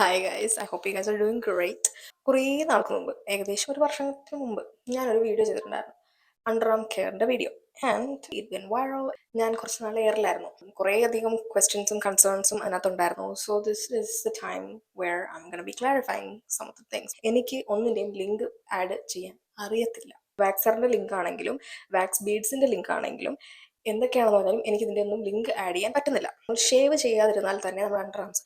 Hi guys, I hope you guys are doing great. കുറേ നാൾക്ക് മുമ്പ്, ഏകദേശം ഒരു വർഷത്തിന് മുമ്പ്, ഞാനൊരു വീഡിയോ ചെയ്തിട്ടുണ്ടായിരുന്നു, അണ്ടർ ആം കെയറിൻ്റെ video. And it went viral. ഞാൻ കുറച്ച് നാൾ എയറിലായിരുന്നു. കുറേ അധികം ക്വസ്റ്റ്യൻസും കൺസേൺസും അതിനകത്തുണ്ടായിരുന്നു. So this is the time where I am gonna be clarifying some of the things. എനിക്ക് ഒന്നിൻ്റെയും ലിങ്ക് ആഡ് ചെയ്യാൻ അറിയത്തില്ല. വാക്സറിൻ്റെ ലിങ്ക് ആണെങ്കിലും വാക്സ് ബീഡ്സിൻ്റെ ലിങ്ക് ആണെങ്കിലും എന്തൊക്കെയാണെന്ന് പറഞ്ഞാലും എനിക്ക് ഇതിൻ്റെ ഒന്നും ലിങ്ക് ആഡ് ചെയ്യാൻ പറ്റുന്നില്ല. ഷേവ് ചെയ്യാതിരുന്നാൽ തന്നെ നമ്മുടെ അണ്ടർ ആംസ്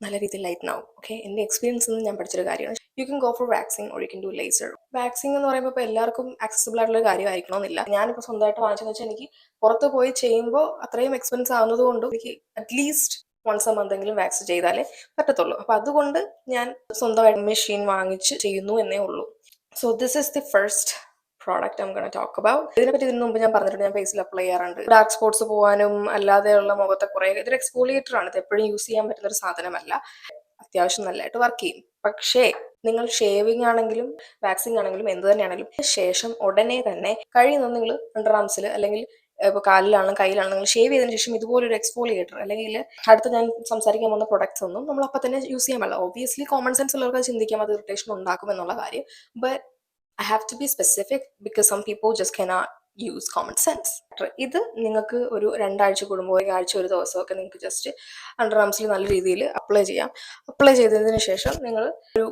നല്ല രീതിയിൽ ലൈറ്റ് ആവും. ഓക്കെ, എൻ്റെ എക്സ്പീരിയൻസിൽ നിന്ന് ഞാൻ പഠിച്ചൊരു കാര്യമാണ്. You can go for waxing or you can do laser. Waxing എന്ന് പറയുമ്പോൾ ഇപ്പോൾ എല്ലാവർക്കും ആക്സസിബിൾ ആയിട്ടുള്ള കാര്യമായിരിക്കണമെന്നില്ല. ഞാനിപ്പോൾ സ്വന്തമായിട്ട് വാങ്ങിച്ചെന്ന് വെച്ചാൽ എനിക്ക് പുറത്ത് പോയി ചെയ്യുമ്പോൾ അത്രയും എക്സ്പെൻസ് ആവുന്നത് കൊണ്ടും എനിക്ക് അറ്റ്ലീസ്റ്റ് വൺസ് എ മന്തെങ്കിലും വാക്സ് ചെയ്താലേ പറ്റത്തുള്ളൂ. അപ്പോൾ അതുകൊണ്ട് ഞാൻ സ്വന്തമായിട്ട് മെഷീൻ വാങ്ങിച്ച് ചെയ്യുന്നു എന്നേ ഉള്ളൂ. So this is the first product I'm gonna talk about. ഇതിനെപ്പറ്റി ഇതിന് മുമ്പ് ഞാൻ പറഞ്ഞിട്ടുണ്ട്, ഞാൻ ഫേസിൽ അപ്ലൈ ചെയ്യാറുണ്ട്. ഡാർക്ക് സ്പോട്ട്സ് പോകാനും അല്ലാതെയുള്ള മുഖത്തെ കുറേ ഇതൊരു എക്സ്ഫോളിയേറ്റർ ആണ്. ഇത് എപ്പോഴും യൂസ് ചെയ്യാൻ പറ്റുന്ന ഒരു സാധനമല്ല. അത്യാവശ്യം നല്ലതായിട്ട് വർക്ക് ചെയ്യും. പക്ഷേ നിങ്ങൾ ഷേവിംഗ് ആണെങ്കിലും വാക്സിംഗ് ആണെങ്കിലും എന്ത് തന്നെയാണെങ്കിലും ശേഷം ഉടനെ തന്നെ കഴിയുന്നത് നിങ്ങൾ അണ്ടർ ആംസിൽ അല്ലെങ്കിൽ ഇപ്പോൾ കാലിലാണെങ്കിലും കയ്യിലാണെങ്കിലും നിങ്ങൾ ഷേവ് ചെയ്തതിനു ശേഷം ഇതുപോലൊരു എക്സ്ഫോളിയേറ്റർ അല്ലെങ്കിൽ അടുത്ത് ഞാൻ സംസാരിക്കാൻ പോകുന്ന പ്രൊഡക്ട്സ് ഒന്നും നമ്മൾ അപ്പം തന്നെ യൂസ് ചെയ്യാൻ പാടില്ല. ഒബ്വിയസ്ലി കോമൺ സെൻസ് ഉള്ളവർക്ക് അത് ചിന്തിക്കാം, അത് ഇറിറ്റേഷൻ ഉണ്ടാക്കും എന്നുള്ള കാര്യം. But I have to be specific because some people just cannot use common sense. ഇത് നിങ്ങൾക്ക് ഒരു 2 ആഴ്ച കൂടുമ്പോൾ ഒരാഴ്ച ഒരു ദിവസമൊക്കെ നിങ്ങൾക്ക് ജസ്റ്റ് അണ്ടർ ആംസിൽ നല്ല രീതിയിൽ അപ്ലൈ ചെയ്യാം. അപ്ലൈ ചെയ്തതിന് ശേഷം നിങ്ങൾ ഒരു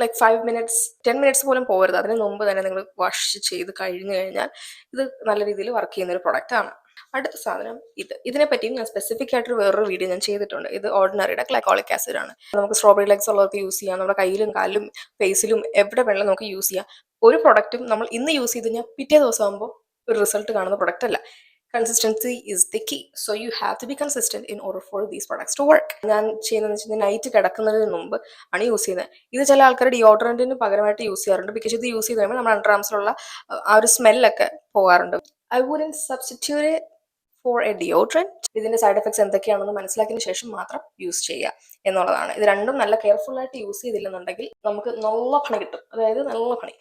ലൈക്ക് 5 മിനിറ്റ്സ് 10 മിനിറ്റ്സ് പോലും പോകരുത്. അതിന് മുമ്പ് തന്നെ നിങ്ങൾ വാഷ് ചെയ്ത് കഴിഞ്ഞു കഴിഞ്ഞാൽ ഇത് നല്ല രീതിയിൽ വർക്ക് ചെയ്യുന്ന ഒരു പ്രൊഡക്റ്റ് ആണ്. അടുത്ത സാധനം ഇതിനെപ്പറ്റിയും ഞാൻ സ്പെസിഫിക് ആയിട്ടൊരു വേറൊരു വീഡിയോ ഞാൻ ചെയ്തിട്ടുണ്ട്. ഇത് ഓർഡിനറിയുടെ ഗ്ലൈക്കോളിക് ആസിഡ് ആണ്. നമുക്ക് സ്ട്രോബെറി ലെഗ്സ് ഉള്ളവർക്ക് യൂസ് ചെയ്യാം. നമ്മുടെ കയ്യിലും കാലിലും ഫേസിലും എവിടെ വെള്ളം നമുക്ക് യൂസ് ചെയ്യാം. ഒരു പ്രൊഡക്റ്റും നമ്മൾ ഇന്ന് യൂസ് ചെയ്ത് കഴിഞ്ഞാൽ പിറ്റേ ദിവസം ആകുമ്പോൾ ഒരു റിസൾട്ട് കാണുന്ന പ്രൊഡക്റ്റ് അല്ല. Consistency is the key. So you have to be consistent in order for these products to work. ഞാൻ ചെയ്യുന്നതെന്ന് വെച്ചാൽ നൈറ്റ് കിടക്കുന്നതിന് മുമ്പ് ആണ് യൂസ് ചെയ്യുന്നത്. ഇത് ചില ആൾക്കാർ ഡിയോഡ്രന്റിന് പകരമായിട്ട് യൂസ് ചെയ്യാറുണ്ട്. ബിക്കോസ് ഇത് യൂസ് ചെയ്ത് കഴിയുമ്പോൾ നമ്മുടെ അണ്ടർ ആംസിലുള്ള ആ ഒരു സ്മെല്ലൊക്കെ പോകാറുണ്ട്. I wouldn't substitute for a deodorant. ഇതിന്റെ സൈഡ് എഫക്ട്സ് എന്തൊക്കെയാണെന്ന് മനസ്സിലാക്കിയതിന് ശേഷം മാത്രം യൂസ് ചെയ്യുക എന്നുള്ളതാണ്. ഇത് രണ്ടും നല്ല കെയർഫുൾ ആയിട്ട് യൂസ് ചെയ്തില്ലെന്നുണ്ടെങ്കിൽ നമുക്ക് നല്ല പണി കിട്ടും. അതായത് നല്ല പണി.